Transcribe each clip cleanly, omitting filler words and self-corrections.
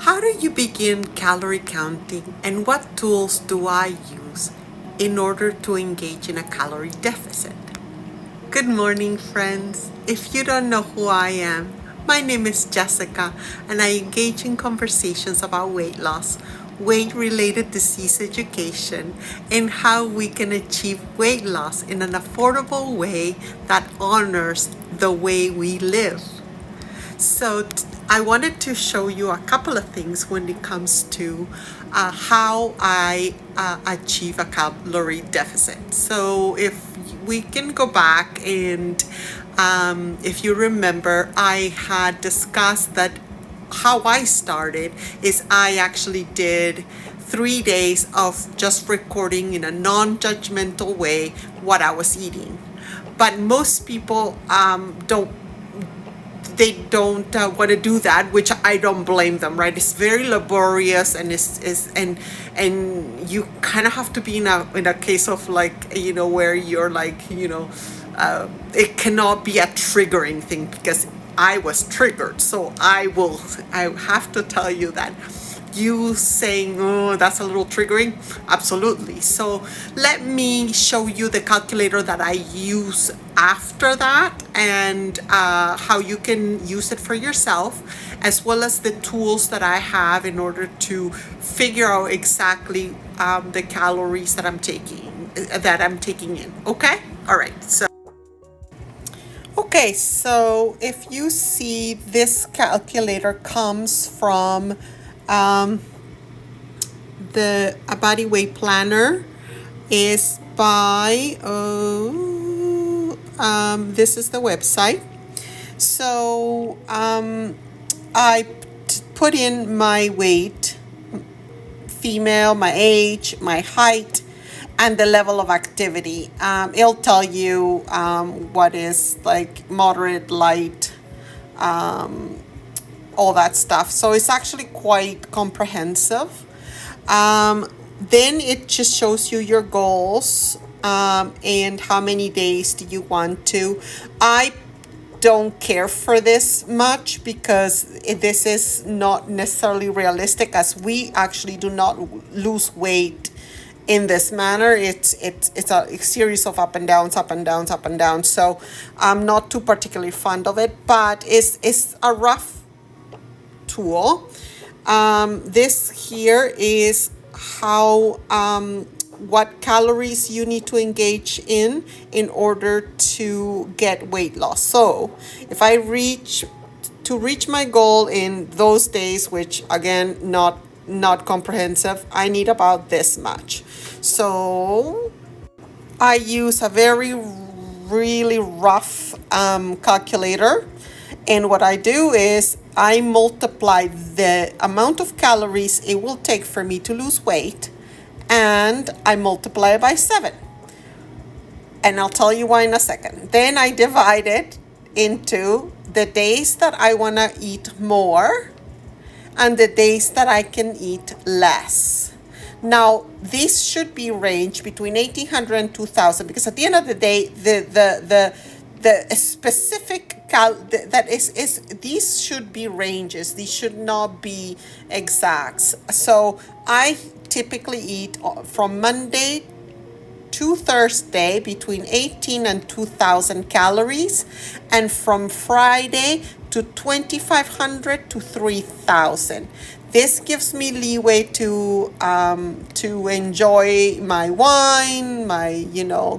How do you begin calorie counting, and what tools do I use in order to engage in a calorie deficit? Good morning, friends. If you don't know who I am, my name is Jessica, and I engage in conversations about weight loss, weight related disease education, and how we can achieve weight loss in an affordable way that honors the way we live. So I wanted to show you a couple of things when it comes to how I achieve a calorie deficit. So if we can go back and if you remember, I had discussed that how I started is I actually did 3 days of just recording in a non-judgmental way what I was eating. But most people don't want to do that, which I don't blame them, right? It's very laborious, and and you kind of have to be in a case of, like, where you're like, it cannot be a triggering thing, because I was triggered. So I have to tell you that you saying, oh, that's a little triggering, absolutely. So let me show you the calculator that I use after that, and how you can use it for yourself, as well as the tools that I have in order to figure out exactly the calories that I'm taking in. Okay, all right. So if you see, this calculator comes from the A Body Weight Planner, is by this is the website. So I put in my weight, female, my age, my height, and the level of activity. It'll tell you what is like moderate, light, all that stuff. So it's actually quite comprehensive. Then it just shows you your goals, and how many days do you want to. I don't care for this much, because this is not necessarily realistic, as we actually do not lose weight in this manner. It's a series of up and downs, up and downs, up and downs. So I'm not too particularly fond of it, but it's a rough tool. This here is how what calories you need to engage in order to get weight loss. So if I reach my goal in those days, which again not comprehensive, I need about this much. So I use a really rough calculator, and what I do is I multiply the amount of calories it will take for me to lose weight, and I multiply it by 7. And I'll tell you why in a second. Then I divide it into the days that I want to eat more and the days that I can eat less. Now, this should be range between 1,800 and 2,000, because at the end of the day, the specific that is these should be ranges. These should not be exacts. So I typically eat from Monday to Thursday between 18 and 2,000 calories, and from Friday to 2,500 to 3,000. This gives me leeway to enjoy my wine, my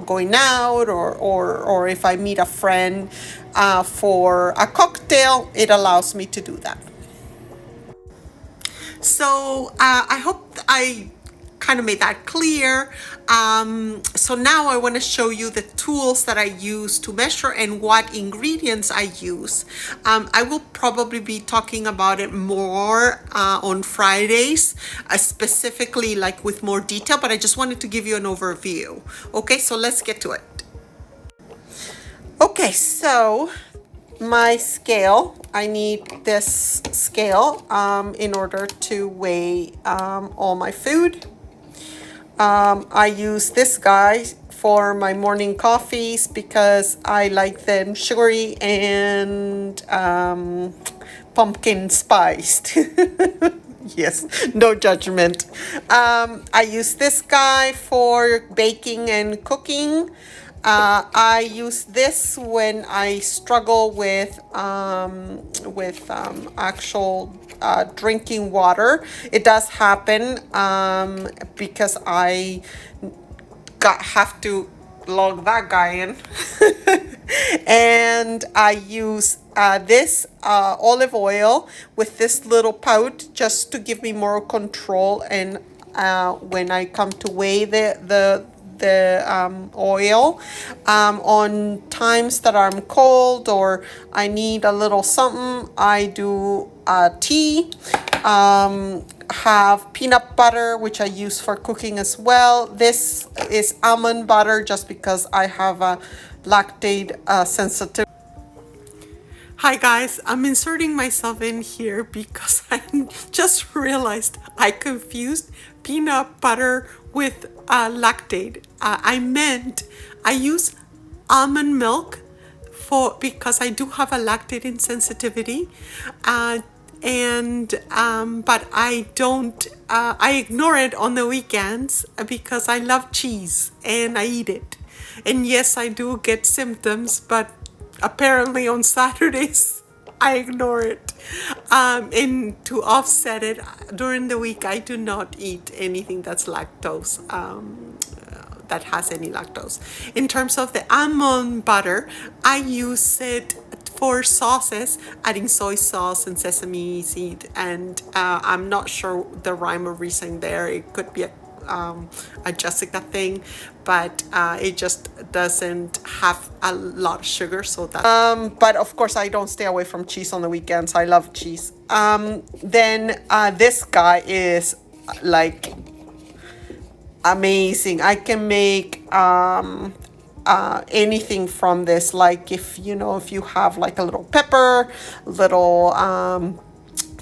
going out, or if I meet a friend for a cocktail, it allows me to do that. So I hope I kind of made that clear. So now I want to show you the tools that I use to measure and what ingredients I use. I will probably be talking about it more on Fridays, specifically like with more detail, but I just wanted to give you an overview. Okay, so let's get to it. Okay, so my scale, I need this scale in order to weigh all my food. I use this guy for my morning coffees because I like them sugary and pumpkin spiced. Yes, no judgment. I use this guy for baking and cooking. I use this when I struggle with actual drinking water. It does happen because I have to log that guy in. And I use this olive oil with this little pouch just to give me more control. And when I come to weigh the oil on times that I'm cold or I need a little something, I do tea. Have peanut butter, which I use for cooking as well. This is almond butter just because I have a lactate sensitive. Hi guys, I'm inserting myself in here because I just realized I confused peanut butter with lactate. I meant I use almond milk because I do have a lactate insensitivity, but I don't. I ignore it on the weekends because I love cheese and I eat it. And yes, I do get symptoms, but apparently on Saturdays I ignore it. And to offset it during the week, I do not eat anything that's lactose. That has any lactose. In terms of the almond butter, I use it for sauces, adding soy sauce and sesame seed, and I'm not sure the rhyme or reason there. It could be a Jessica thing, but it just doesn't have a lot of sugar, so that but of course I don't stay away from cheese on the weekends. I love cheese. Then this guy is like amazing. I can make anything from this. Like if you have like a little pepper, little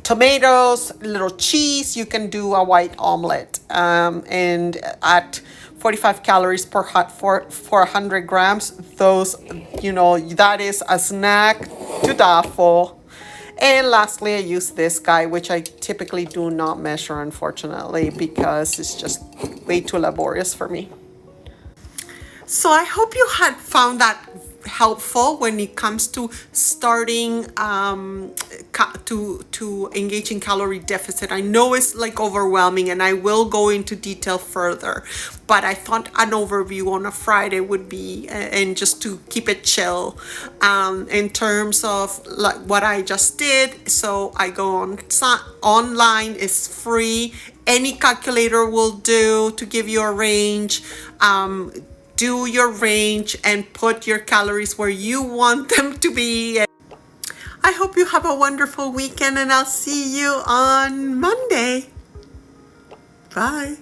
tomatoes, little cheese, you can do a white omelet. And at 45 calories for 100 grams, those, that is a snack to die for. And lastly, I use this guy, which I typically do not measure, unfortunately, because it's just way too laborious for me. So I hope you had found that helpful when it comes to starting to engage in calorie deficit. I know it's like overwhelming, and I will go into detail further, but I thought an overview on a Friday would be, and just to keep it chill, in terms of like what I just did. So I go online, it's free. Any calculator will do to give you a range. Do your range and put your calories where you want them to be. I hope you have a wonderful weekend, and I'll see you on Monday. Bye.